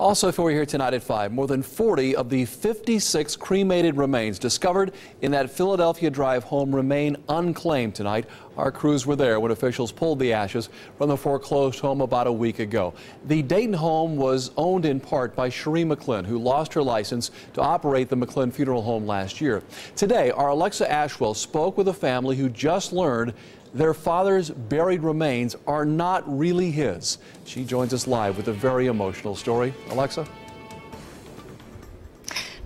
Also for you here tonight at 5, more than 40 of the 56 cremated remains discovered in that Philadelphia Drive home remain unclaimed tonight. Our crews were there when officials pulled the ashes from the foreclosed home about a week ago. The Dayton home was owned in part by Cherie McClin, who lost her license to operate the McClin Funeral Home last year. Today, our Alexa Ashwell spoke with a family who just learned their father's buried remains are not really his. She joins us live with a very emotional story. Alexa?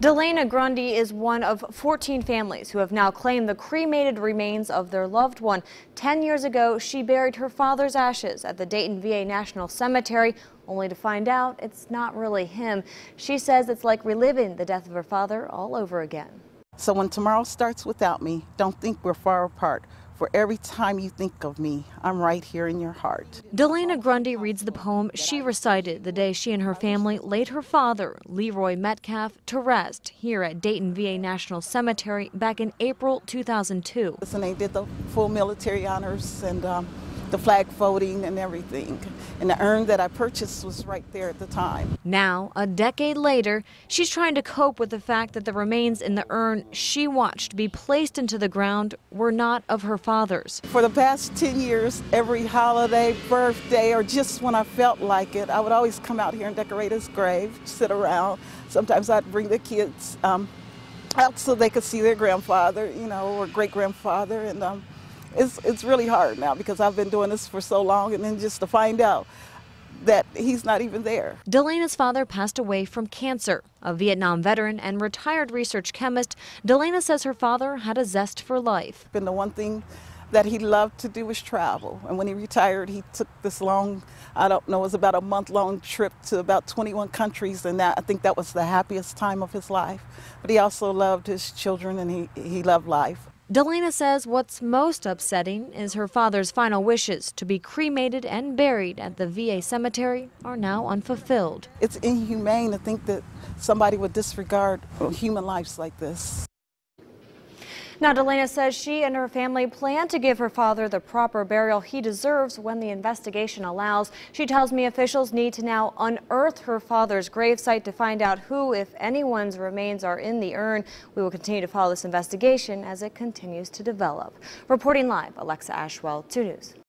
Delana Grundy is one of 14 families who have now claimed the cremated remains of their loved one. 10 years ago, she buried her father's ashes at the Dayton VA National Cemetery, only to find out it's not really him. She says it's like reliving the death of her father all over again. So when tomorrow starts without me, don't think we're far apart. For every time you think of me, I'm right here in your heart. Delana Grundy reads the poem she recited the day she and her family laid her father, Leroy Metcalf, to rest here at Dayton VA National Cemetery back in April 2002. And they did the full military honors and the flag folding and everything. And the urn that I purchased was right there at the time. Now, a decade later, she's trying to cope with the fact that the remains in the urn she watched be placed into the ground were not of her father's. For the past 10 years, every holiday, birthday, or just when I felt like it, I would always come out here and decorate his grave, sit around. Sometimes I'd bring the kids out so they could see their grandfather, you know, or great-grandfather. And it's really hard now because I've been doing this for so long, and then just to find out that he's not even there. Delana's father passed away from cancer. A Vietnam veteran and retired research chemist, Delana says her father had a zest for life. And the one thing that he loved to do was travel. And when he retired, he took this long, I don't know, it was about a month-long trip to about 21 countries, and I think that was the happiest time of his life. But he also loved his children, and he loved life. Delana says what's most upsetting is her father's final wishes to be cremated and buried at the VA cemetery are now unfulfilled. It's inhumane to think that somebody would disregard human lives like this. Now, Delana says she and her family plan to give her father the proper burial he deserves when the investigation allows. She tells me officials need to now unearth her father's gravesite to find out who, if anyone's remains are in the urn. We will continue to follow this investigation as it continues to develop. Reporting live, Alexa Ashwell, 2 News.